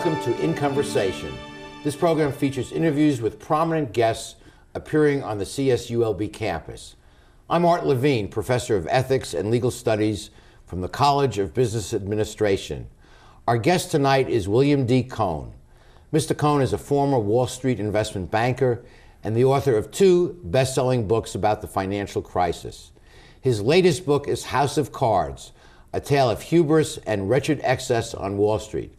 Welcome to In Conversation. This program features interviews with prominent guests appearing on the CSULB campus. I'm Art Levine, professor of ethics and legal studies from the College of Business Administration. Our guest tonight is William D. Cohan. Mr. Cohan is a former Wall Street investment banker and the author of 2 best-selling books about the financial crisis. His latest book is House of Cards, a tale of hubris and wretched excess on Wall Street.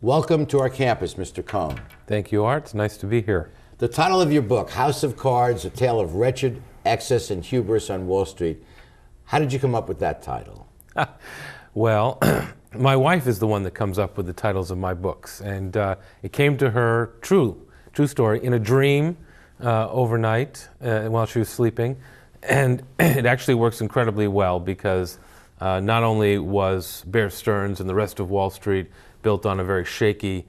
Welcome to our campus, Mr. Cohan. Thank you, Art. It's nice to be here. The title of your book, House of Cards, a tale of wretched excess and hubris on Wall Street. How did you come up with that title? Well, my wife is the one that comes up with the titles of my books, and it came to her, true story, in a dream overnight while she was sleeping, and it actually works incredibly well because not only was Bear Stearns and the rest of Wall Street built on a very shaky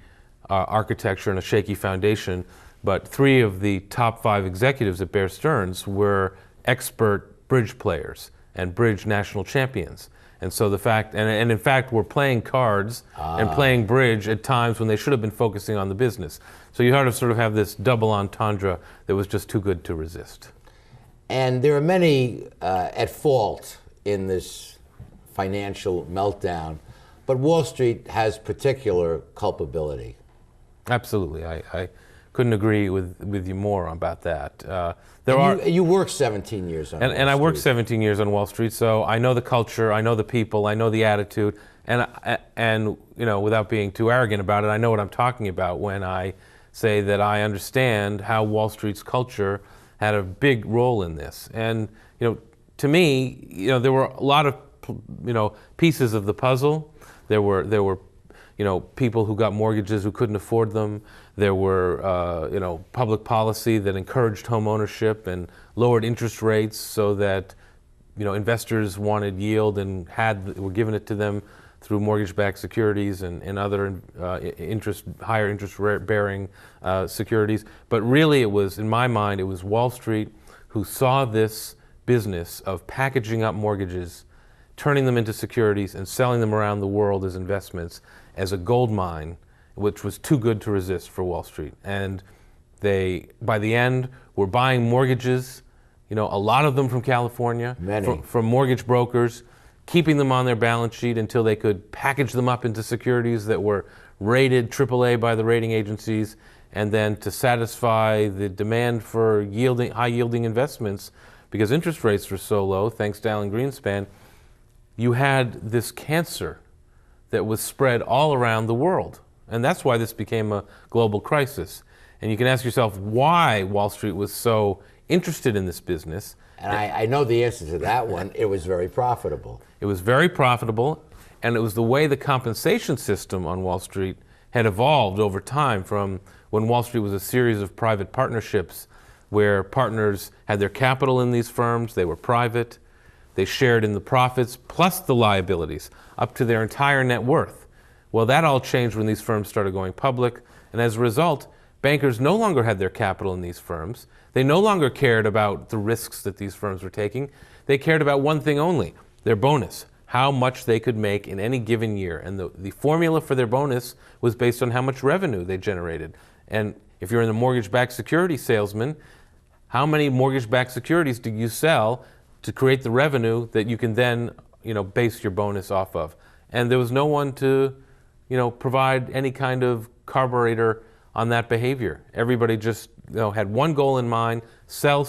architecture and a shaky foundation, but 3 of the top 5 executives at Bear Stearns were expert bridge players and bridge national champions. And so the fact, and in fact, were playing cards and playing bridge at times when they should have been focusing on the business. So you had to sort of have this double entendre that was just too good to resist. And there are many at fault in this financial meltdown, but Wall Street has particular culpability. Absolutely. I couldn't agree with you more about that. You worked 17 years on Wall Street. And I worked 17 years on Wall Street, so I know the culture, I know the people, I know the attitude, and you know, without being too arrogant about it, I know what I'm talking about when I say that I understand how Wall Street's culture had a big role in this. And you know, to me, you know, there were a lot of pieces of the puzzle. There were people who got mortgages who couldn't afford them. There were public policy that encouraged home ownership and lowered interest rates so that investors wanted yield and were giving it to them through mortgage-backed securities and other higher interest-bearing securities. But really, it was, in my mind, it was Wall Street who saw this business of packaging up mortgages, turning them into securities and selling them around the world as investments as a gold mine, which was too good to resist for Wall Street. And they, by the end, were buying mortgages, a lot of them from California, from mortgage brokers, keeping them on their balance sheet until they could package them up into securities that were rated AAA by the rating agencies, and then to satisfy the demand for high-yielding investments, because interest rates were so low, thanks to Alan Greenspan, you had this cancer that was spread all around the world. And that's why this became a global crisis. And you can ask yourself why Wall Street was so interested in this business. And I know the answer to that one. It was very profitable. It was very profitable, and it was the way the compensation system on Wall Street had evolved over time from when Wall Street was a series of private partnerships where partners had their capital in these firms, they were private, they shared in the profits plus the liabilities up to their entire net worth. Well, that all changed when these firms started going public, and as a result, bankers no longer had their capital in these firms. They no longer cared about the risks that these firms were taking. They cared about one thing only, their bonus, how much they could make in any given year. And the formula for their bonus was based on how much revenue they generated. And if you're in the mortgage-backed security salesman, how many mortgage-backed securities do you sell to create the revenue that you can then, base your bonus off of? And there was no one to, provide any kind of carburetor on that behavior. Everybody just, had one goal in mind: sell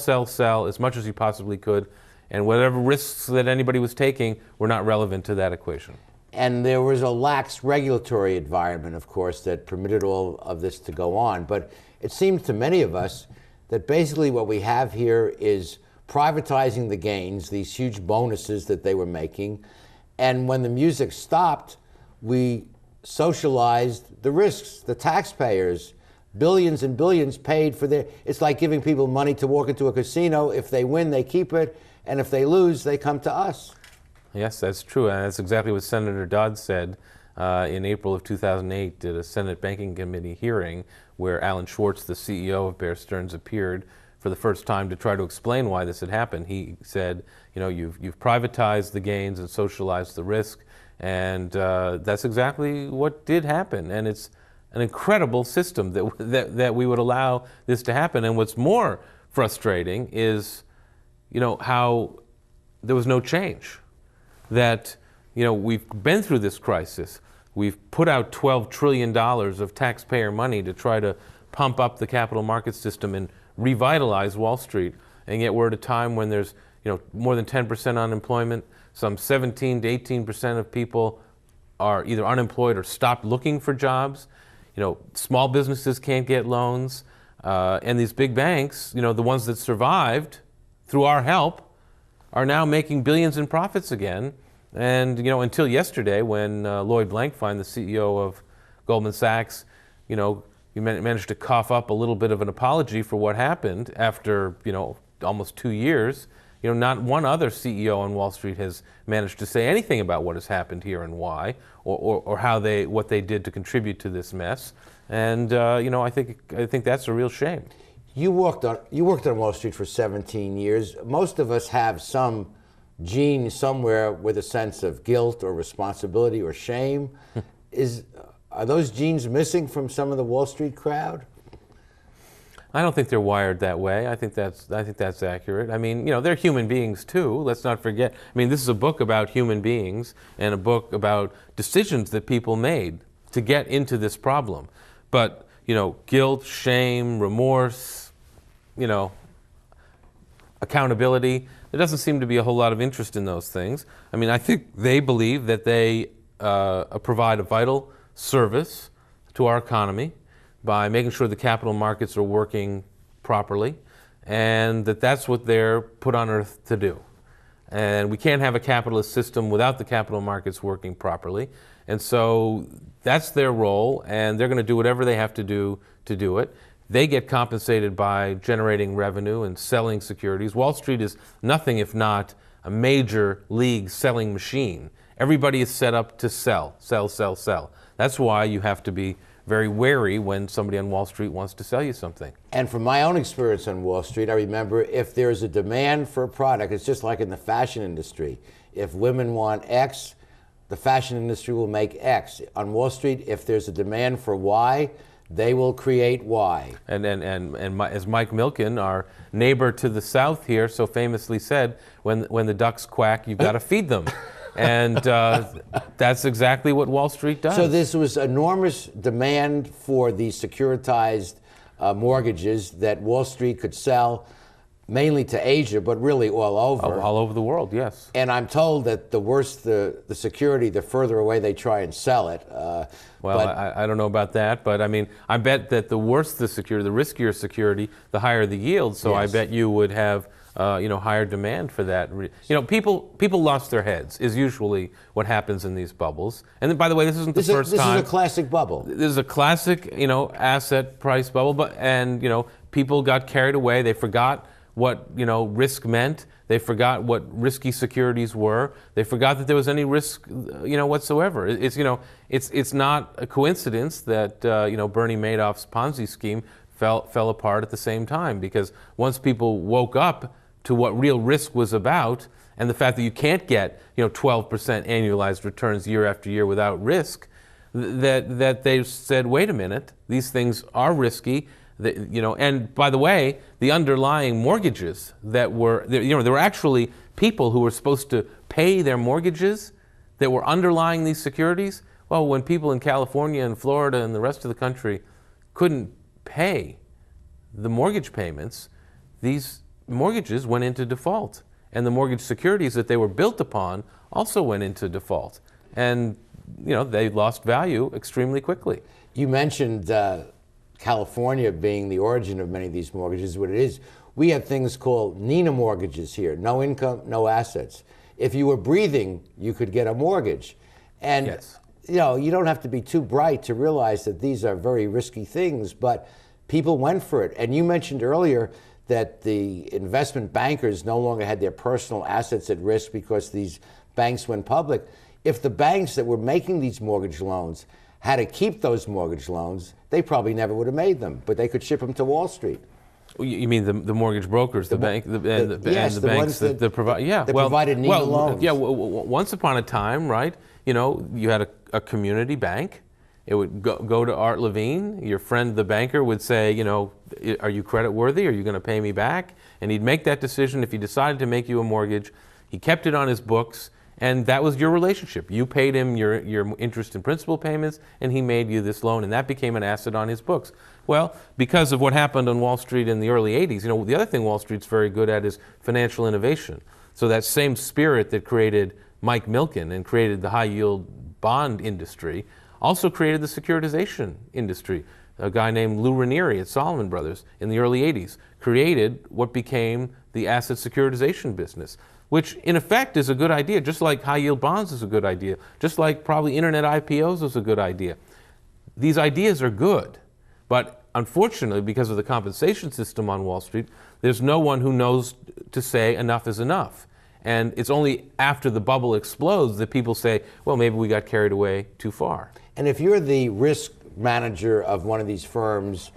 as much as you possibly could, and whatever risks that anybody was taking were not relevant to that equation. And there was a lax regulatory environment, of course, that permitted all of this to go on. But it seems to many of us that basically what we have here is privatizing the gains, these huge bonuses that they were making. And when the music stopped, we socialized the risks. The taxpayers, billions and billions paid for it's like giving people money to walk into a casino. If they win, they keep it. And if they lose, they come to us. Yes, that's true. And that's exactly what Senator Dodd said in April of 2008 at a Senate Banking Committee hearing where Alan Schwartz, the CEO of Bear Stearns, appeared for the first time to try to explain why this had happened. He said, you've privatized the gains and socialized the risk, and that's exactly what did happen. And it's an incredible system that we would allow this to happen. And what's more frustrating is, how there was no change. That, we've been through this crisis. We've put out $12 trillion of taxpayer money to try to pump up the capital market system and revitalize Wall Street. And yet we're at a time when there's, more than 10% unemployment. Some 17 to 18% of people are either unemployed or stopped looking for jobs. Small businesses can't get loans. And these big banks, the ones that survived through our help, are now making billions in profits again. And, until yesterday, when Lloyd Blankfein, the CEO of Goldman Sachs, he managed to cough up a little bit of an apology for what happened after, almost 2 years. Not one other CEO on Wall Street has managed to say anything about what has happened here and why, or what they did to contribute to this mess. And I think that's a real shame. You worked on Wall Street for 17 years. Most of us have some gene somewhere with a sense of guilt or responsibility or shame. Are those genes missing from some of the Wall Street crowd? I don't think they're wired that way. I think that's accurate. I mean, they're human beings too. Let's not forget. I mean, this is a book about human beings and a book about decisions that people made to get into this problem. But, guilt, shame, remorse, accountability, there doesn't seem to be a whole lot of interest in those things. I mean, I think they believe that they provide a vital service to our economy by making sure the capital markets are working properly, and that's what they're put on earth to do. And we can't have a capitalist system without the capital markets working properly. And so that's their role, and they're going to do whatever they have to do it. They get compensated by generating revenue and selling securities. Wall Street is nothing if not a major league selling machine. Everybody is set up to sell. That's why you have to be very wary when somebody on Wall Street wants to sell you something. And from my own experience on Wall Street, I remember if there's a demand for a product, it's just like in the fashion industry. If women want X, the fashion industry will make X. On Wall Street, if there's a demand for Y, they will create Y. And as Mike Milken, our neighbor to the south here, so famously said, when the ducks quack, you've got to feed them. And that's exactly what Wall Street does. So this was enormous demand for these securitized mortgages that Wall Street could sell mainly to Asia, but really all over. All over the world, yes. And I'm told that the worse the security, the further away they try and sell it. I don't know about that, but I mean, I bet that the worse the security, the riskier security, the higher the yield. So yes. I bet you would have higher demand for that. People lost their heads is usually what happens in these bubbles. And then, by the way, this isn't the first time. This is a classic bubble. This is a classic, asset price bubble. And people got carried away. They forgot what risk meant. They forgot what risky securities were. They forgot that there was any risk, whatsoever. It's not a coincidence that Bernie Madoff's Ponzi scheme fell apart at the same time, because once people woke up to what real risk was about, and the fact that you can't get 12% annualized returns year after year without risk, that they said, wait a minute, these things are risky. And by the way, the underlying mortgages that were, there were actually people who were supposed to pay their mortgages that were underlying these securities. Well, when people in California and Florida and the rest of the country couldn't pay the mortgage payments, these mortgages went into default. And the mortgage securities that they were built upon also went into default. And, they lost value extremely quickly. You mentioned California being the origin of many of these mortgages. What it is, we have things called Nina mortgages here, no income, no assets. If you were breathing, you could get a mortgage. And yes. You don't have to be too bright to realize that these are very risky things, but people went for it. And you mentioned earlier that the investment bankers no longer had their personal assets at risk because these banks went public. If the banks that were making these mortgage loans had to keep those mortgage loans, they probably never would have made them, but they could ship them to Wall Street. You mean the mortgage brokers, the banks that provide? Yeah, provided Nina loans. Yeah, once upon a time, right? You had a community bank, It would go to Art Levine. Your friend, the banker, would say, you know, are you credit worthy? Are you going to pay me back? And he'd make that decision. If he decided to make you a mortgage, he kept it on his books, and that was your relationship. You paid him your interest and principal payments, and he made you this loan, and that became an asset on his books. Well, because of what happened on Wall Street in the early 80s, you know, the other thing Wall Street's very good at is financial innovation. So that same spirit that created Mike Milken and created the high-yield bond industry also created the securitization industry. A guy named Lou Ranieri at Salomon Brothers in the early 80s created what became the asset securitization business, which in effect is a good idea, just like high-yield bonds is a good idea, just like probably internet IPOs is a good idea. These ideas are good, but unfortunately, because of the compensation system on Wall Street, there's no one who knows to say enough is enough. And it's only after the bubble explodes that people say, well, maybe we got carried away too far. And if you're the risk manager of one of these firms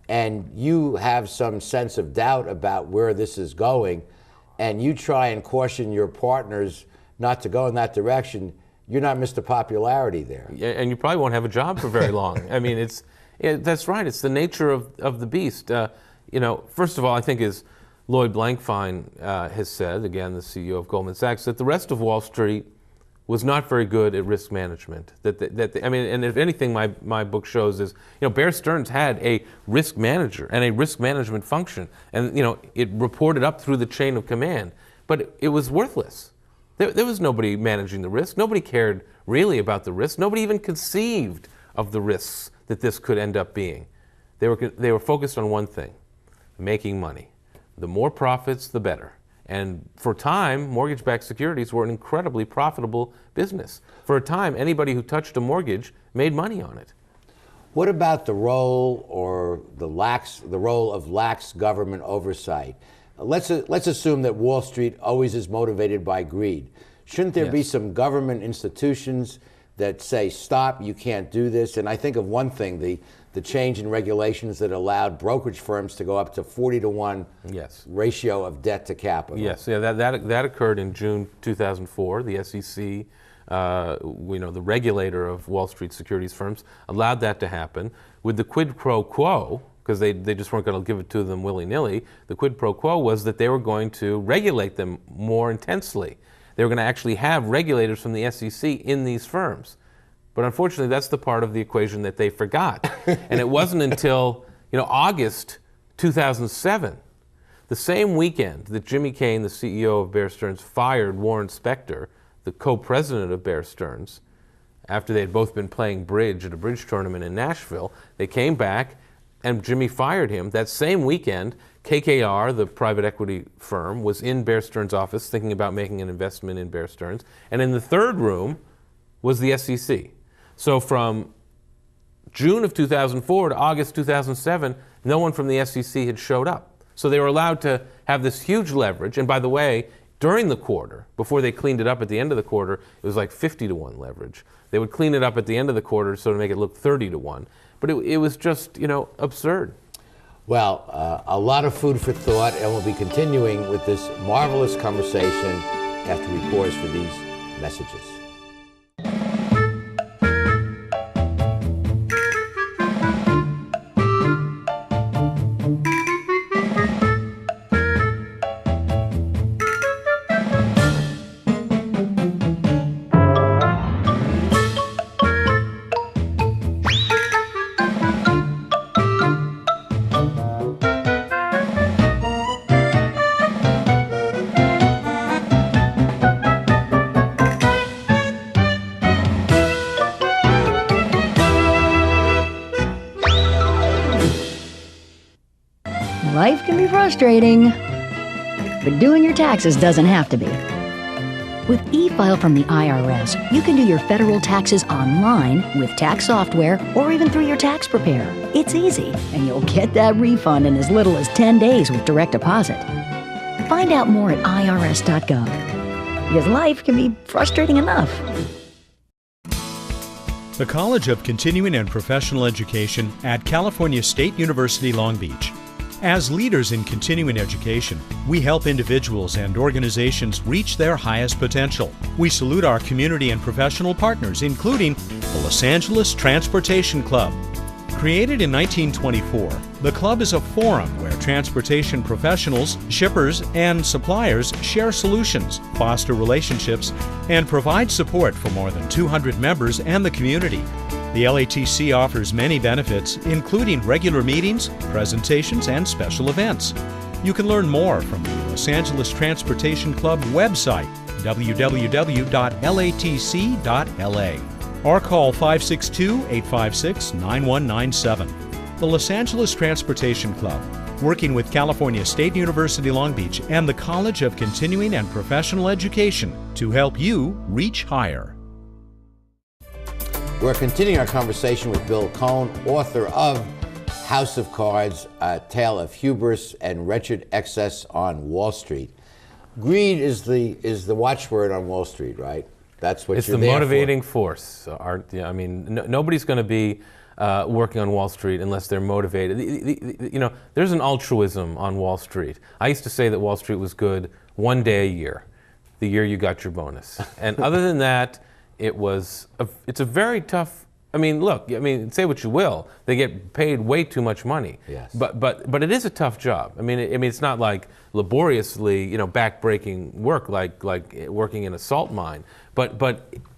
and you have some sense of doubt about where this is going, and you try and caution your partners not to go in that direction, you're not Mr. Popularity there. Yeah, and you probably won't have a job for very long. I mean, that's right. It's the nature of the beast. You know, first of all, I think as Lloyd Blankfein has said, again, the CEO of Goldman Sachs, that the rest of Wall Street was not very good at risk management. I mean, and if anything, my book shows is, you know, Bear Stearns had a risk manager and a risk management function, and you know, it reported up through the chain of command, but it was worthless. There was nobody managing the risk. Nobody cared really about the risk. Nobody even conceived of the risks that this could end up being. They were focused on one thing: making money. The more profits, the better. And for a time, mortgage-backed securities were an incredibly profitable business. For a time, anybody who touched a mortgage made money on it. What about the role or the role of lax government oversight? Let's assume that Wall Street always is motivated by greed. Shouldn't there be some government institutions that say, stop, you can't do this? And I think of one thing, the change in regulations that allowed brokerage firms to go up to 40-to-1 ratio of debt to capital. Yes, yeah, that occurred in June 2004. The SEC, the regulator of Wall Street securities firms, allowed that to happen. With the quid pro quo, because they just weren't going to give it to them willy-nilly, the quid pro quo was that they were going to regulate them more intensely. They were going to actually have regulators from the SEC in these firms. But unfortunately, that's the part of the equation that they forgot. And it wasn't until August 2007, the same weekend that Jimmy Kane, the CEO of Bear Stearns, fired Warren Spector, the co-president of Bear Stearns, after they had both been playing bridge at a bridge tournament in Nashville. They came back and Jimmy fired him. That same weekend, KKR, the private equity firm, was in Bear Stearns' office thinking about making an investment in Bear Stearns. And in the third room was the SEC. So from June of 2004 to August 2007, no one from the SEC had showed up. So they were allowed to have this huge leverage. And by the way, during the quarter, before they cleaned it up at the end of the quarter, it was like 50-to-1 leverage. They would clean it up at the end of the quarter so to make it look 30-to-1. But it was just, absurd. Well, a lot of food for thought, and we'll be continuing with this marvelous conversation after we pause for these messages. Life can be frustrating, but doing your taxes doesn't have to be. With e-file from the IRS, you can do your federal taxes online with tax software or even through your tax preparer. It's easy, and you'll get that refund in as little as 10 days with direct deposit. Find out more at irs.gov, because life can be frustrating enough. The College of Continuing and Professional Education at California State University, Long Beach As leaders in continuing education, we help individuals and organizations reach their highest potential. We salute our community and professional partners, including the Los Angeles Transportation Club. Created in 1924, the club is a forum where transportation professionals, shippers, and suppliers share solutions, foster relationships, and provide support for more than 200 members and the community. The LATC offers many benefits, including regular meetings, presentations, and special events. You can learn more from the Los Angeles Transportation Club website, www.latc.la, or call 562-856-9197. The Los Angeles Transportation Club, working with California State University Long Beach and the College of Continuing and Professional Education to help you reach higher. We're continuing our conversation with Bill Cohan, author of House of Cards, A Tale of Hubris and Wretched Excess on Wall Street. Greed is the watchword on Wall Street, right? That's what it's you're the there motivating for. force. I mean, nobody's going to be working on Wall Street unless they're motivated. There's an altruism on Wall Street. I used to say that Wall Street was good one day a year, the year you got your bonus. And other than that, it's a very tough. I mean, look. I mean, say what you will. They get paid way too much money. Yes. But it is a tough job. I mean, it's not like laboriously, back-breaking work like working in a salt mine. But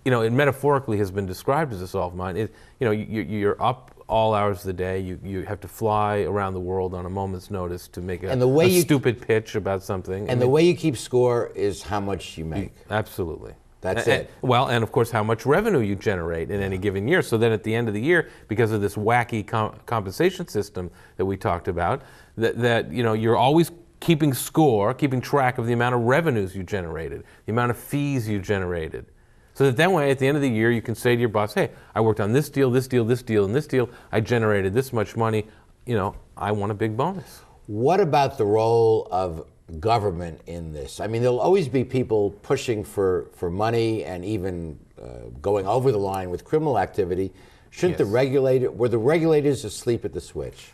it metaphorically has been described as a salt mine. You're up all hours of the day. You have to fly around the world on a moment's notice to make a stupid pitch about something. And the way you keep score is how much you make. Absolutely. That's it. Well, and of course, how much revenue you generate in any given year. So then at the end of the year, because of this wacky compensation system that we talked about, that you're always keeping score, keeping track of the amount of revenues you generated, the amount of fees you generated. So that way, at the end of the year, you can say to your boss, hey, I worked on this deal, this deal, this deal, and this deal. I generated this much money. I want a big bonus. What about the role of government in this? I mean, there'll always be people pushing for money and even going over the line with criminal activity. Shouldn't were the regulators asleep at the switch?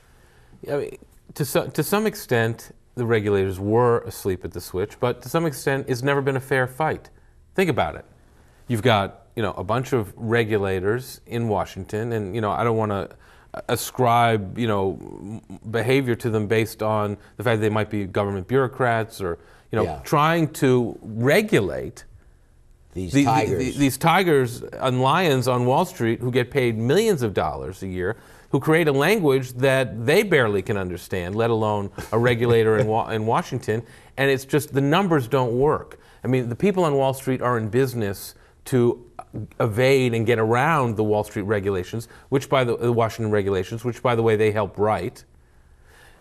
I mean, to some extent, the regulators were asleep at the switch, but to some extent, it's never been a fair fight. Think about it. You've got a bunch of regulators in Washington, and I don't want to ascribe behavior to them based on the fact that they might be government bureaucrats or trying to regulate these tigers and lions on Wall Street who get paid millions of dollars a year, who create a language that they barely can understand, let alone a regulator in Washington. And it's just the numbers don't work. I mean, the people on Wall Street are in business to evade and get around the Wall Street regulations, the Washington regulations, which, by the way, they help write.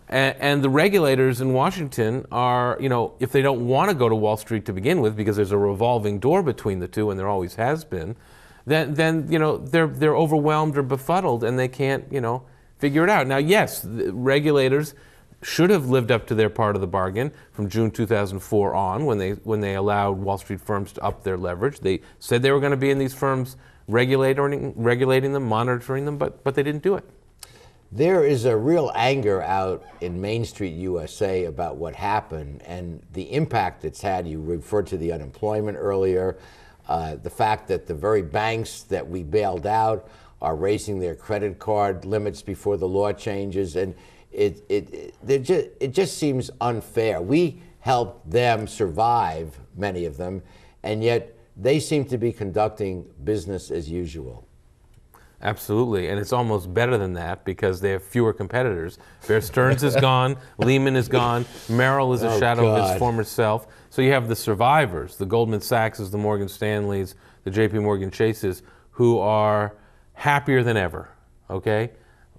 And the regulators in Washington are, if they don't want to go to Wall Street to begin with, because there's a revolving door between the two, and there always has been, then they're overwhelmed or befuddled, and they can't, figure it out. Now, yes, the regulators should have lived up to their part of the bargain from June 2004 on, when they allowed Wall Street firms to up their leverage. They said they were going to be in these firms regulating them, monitoring them, but they didn't do it. There is a real anger out in Main Street USA about what happened and the impact it's had. You referred to the unemployment earlier, the fact that the very banks that we bailed out are raising their credit card limits before the law changes, and it just seems unfair. We helped them survive, many of them, and yet they seem to be conducting business as usual. Absolutely, and it's almost better than that because they have fewer competitors. Bear Stearns is gone, Lehman is gone, Merrill is a shadow of his former self. So you have the survivors, the Goldman Sachs, the Morgan Stanleys, the JP Morgan Chases, who are happier than ever, okay?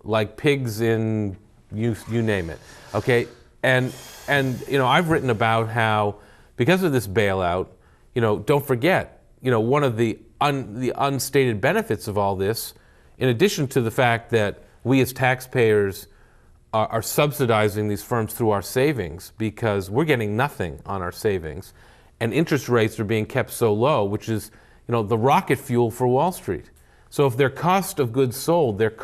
Like pigs in you name it, okay? And I've written about how, because of this bailout, don't forget, one of the unstated benefits of all this, in addition to the fact that we as taxpayers are subsidizing these firms through our savings because we're getting nothing on our savings, and interest rates are being kept so low, which is the rocket fuel for Wall Street. So if their cost of goods sold, their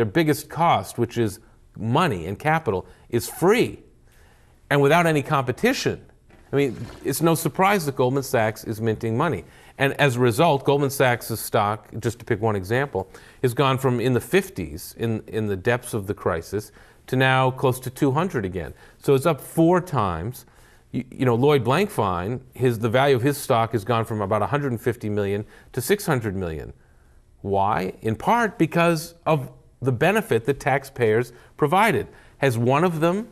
biggest cost, which is money and capital, is free and without any competition. I mean, it's no surprise that Goldman Sachs is minting money. And as a result, Goldman Sachs' stock, just to pick one example, has gone from in the 50s, in the depths of the crisis, to now close to 200 again. So it's up 4 times. You know, Lloyd Blankfein, the value of his stock has gone from about 150 million to 600 million. Why? In part because of the benefit that taxpayers provided. Has one of them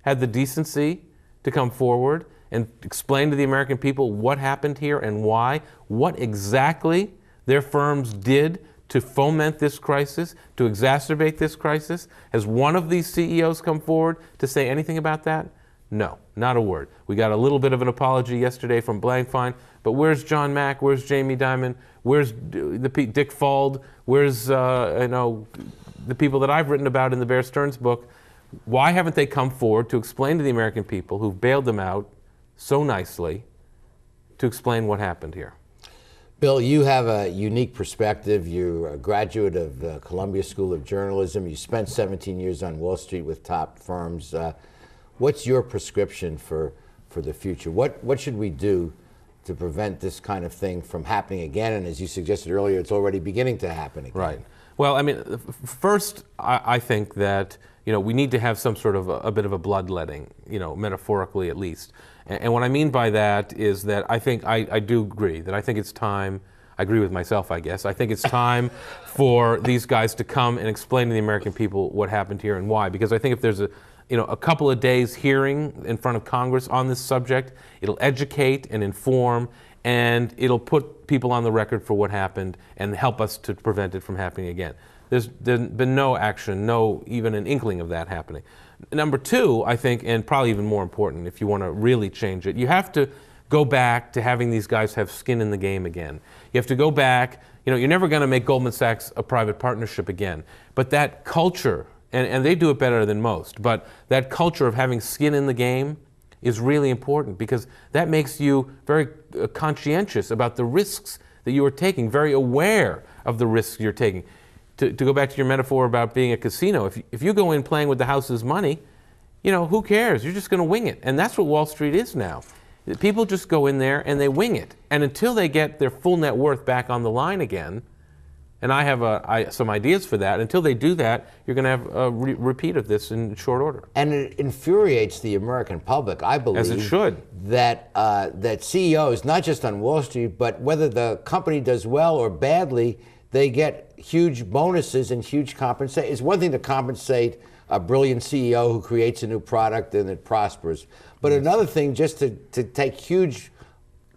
had the decency to come forward and explain to the American people what happened here and why, what exactly their firms did to foment this crisis, to exacerbate this crisis? Has one of these CEOs come forward to say anything about that? No, not a word. We got a little bit of an apology yesterday from Blankfein, but where's John Mack? Where's Jamie Dimon? Where's Dick Fuld? Where's the people that I've written about in the Bear Stearns book? Why haven't they come forward to explain to the American people who've bailed them out so nicely, to explain what happened here? Bill, you have a unique perspective. You're a graduate of the Columbia School of Journalism. You spent 17 years on Wall Street with top firms. What's your prescription for the future? What should we do to prevent this kind of thing from happening again? And as you suggested earlier, it's already beginning to happen again. Right. Well, I mean, first, I think that we need to have some sort of a bit of a bloodletting, metaphorically at least. And what I mean by that is that I think I do agree that I think it's time. I agree with myself, I guess. I think it's time for these guys to come and explain to the American people what happened here and why. Because I think if there's a couple of days hearing in front of Congress on this subject, it'll educate and inform, and it'll put people on the record for what happened and help us to prevent it from happening again. There's been no action, no even an inkling of that happening. Number two, I think, and probably even more important if you want to really change it, you have to go back to having these guys have skin in the game again. You have to go back, you're never going to make Goldman Sachs a private partnership again, but that culture, and they do it better than most, but that culture of having skin in the game is really important because that makes you very conscientious about the risks that you are taking, very aware of the risks you're taking. To go back to your metaphor about being a casino, if you go in playing with the house's money, who cares? You're just going to wing it. And that's what Wall Street is now. People just go in there and they wing it. And until they get their full net worth back on the line again, and I have some ideas for that, until they do that, you're going to have a repeat of this in short order. And it infuriates the American public, I believe. As it should. That CEOs, not just on Wall Street, but whether the company does well or badly, they get huge bonuses and huge compensation. It's one thing to compensate a brilliant CEO who creates a new product and it prospers, but another thing just to take huge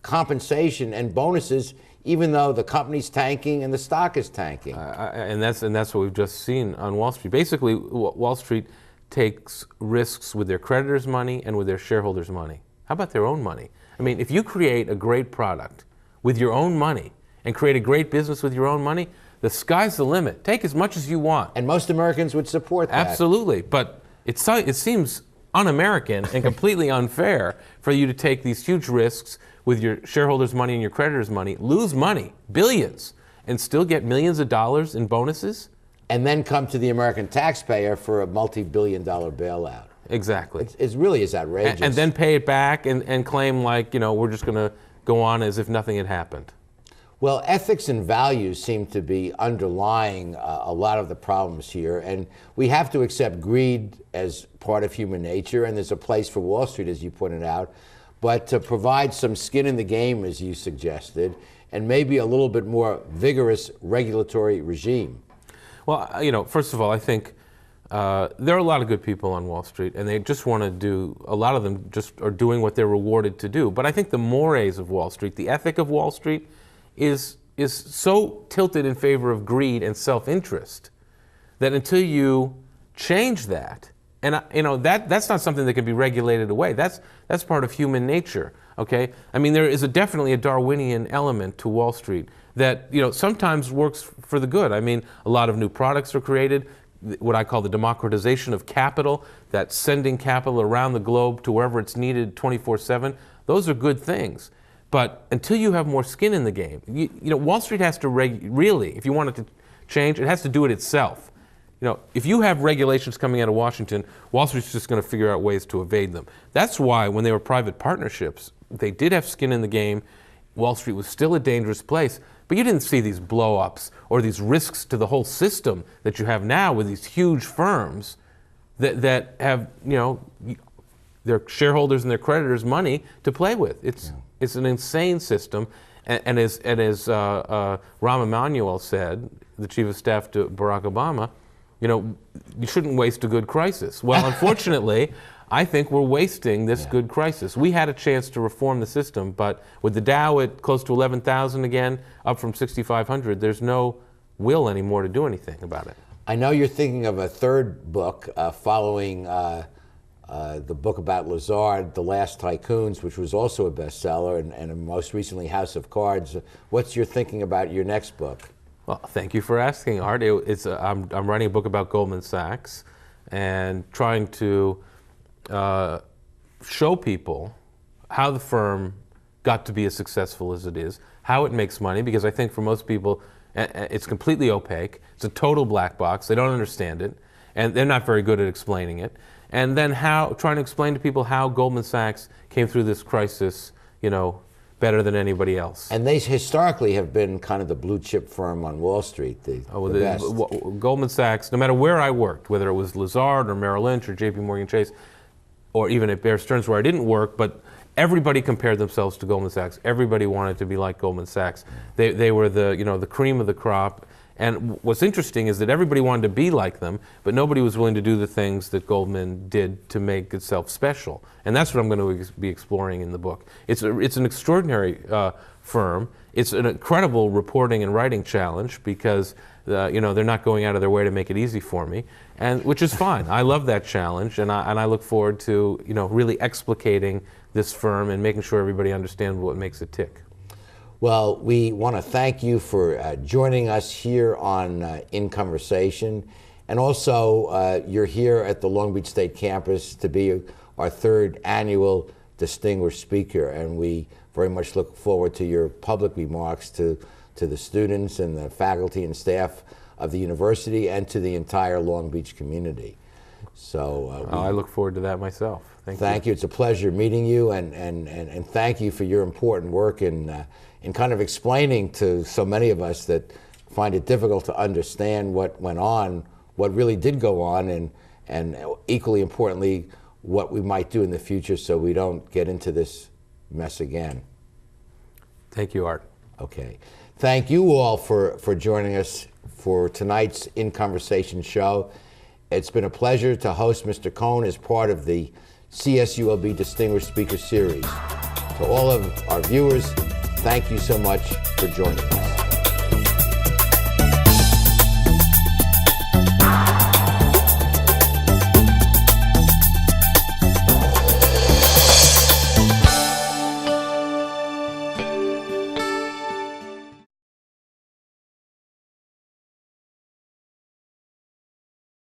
compensation and bonuses even though the company's tanking and the stock is tanking. And that's what we've just seen on Wall Street. Basically, Wall Street takes risks with their creditors' money and with their shareholders' money. How about their own money? I mean, if you create a great product with your own money and create a great business with your own money, the sky's the limit. Take as much as you want. And most Americans would support that. Absolutely. But it seems un-American and completely unfair for you to take these huge risks with your shareholders' money and your creditors' money, lose money, billions, and still get millions of dollars in bonuses. And then come to the American taxpayer for a multi-billion-dollar bailout. Exactly. It really is outrageous. And then pay it back and claim like, we're just going to go on as if nothing had happened. Well, ethics and values seem to be underlying a lot of the problems here, and we have to accept greed as part of human nature, and there's a place for Wall Street, as you pointed out, but to provide some skin in the game, as you suggested, and maybe a little bit more vigorous regulatory regime. Well, first of all, I think there are a lot of good people on Wall Street, and they just want to do, a lot of them just are doing what they're rewarded to do. But I think the mores of Wall Street, the ethic of Wall Street, is so tilted in favor of greed and self-interest that until you change that, and that's not something that can be regulated away. That's part of human nature. Okay, I mean there is definitely a Darwinian element to Wall Street that sometimes works for the good. I mean a lot of new products are created, what I call the democratization of capital, that sending capital around the globe to wherever it's needed 24/7. Those are good things. But until you have more skin in the game, Wall Street has to really, if you want it to change, it has to do it itself. if you have regulations coming out of Washington, Wall Street's just going to figure out ways to evade them. That's why when they were private partnerships, they did have skin in the game. Wall Street was still a dangerous place, but you didn't see these blow-ups or these risks to the whole system that you have now with these huge firms that have, their shareholders and their creditors' money to play with. It's an insane system, and as Rahm Emanuel said, the chief of staff to Barack Obama, you shouldn't waste a good crisis. Well, unfortunately, I think we're wasting this good crisis. We had a chance to reform the system, but with the Dow at close to 11,000 again, up from 6,500, there's no will anymore to do anything about it. I know you're thinking of a third book following the book about Lazard, The Last Tycoons, which was also a bestseller, and most recently House of Cards. What's your thinking about your next book? Well, thank you for asking, Art. I'm writing a book about Goldman Sachs and trying to show people how the firm got to be as successful as it is, how it makes money, because I think for most people it's completely opaque. It's a total black box. They don't understand it, and they're not very good at explaining it. And then trying to explain to people how Goldman Sachs came through this crisis, better than anybody else. And they historically have been kind of the blue chip firm on Wall Street, the best. Goldman Sachs, no matter where I worked, whether it was Lazard or Merrill Lynch or JP Morgan Chase, or even at Bear Stearns where I didn't work, but everybody compared themselves to Goldman Sachs. Everybody wanted to be like Goldman Sachs. They were the cream of the crop. And what's interesting is that everybody wanted to be like them, but nobody was willing to do the things that Goldman did to make itself special. And that's what I'm going to be exploring in the book. It's an extraordinary firm. It's an incredible reporting and writing challenge because they're not going out of their way to make it easy for me, and which is fine. I love that challenge, and I look forward to really explicating this firm and making sure everybody understands what makes it tick. Well, we want to thank you for joining us here on In Conversation. And also, you're here at the Long Beach State campus to be our third annual Distinguished Speaker. And we very much look forward to your public remarks to the students and the faculty and staff of the university and to the entire Long Beach community. So I look forward to that myself. Thank you. It's a pleasure meeting you, and thank you for your important work in kind of explaining to so many of us that find it difficult to understand what went on, what really did go on, and equally importantly, what we might do in the future so we don't get into this mess again. Thank you, Art. Okay. Thank you all for joining us for tonight's In Conversation show. It's been a pleasure to host Mr. Cohan as part of the CSULB Distinguished Speaker Series. To all of our viewers, thank you so much for joining us.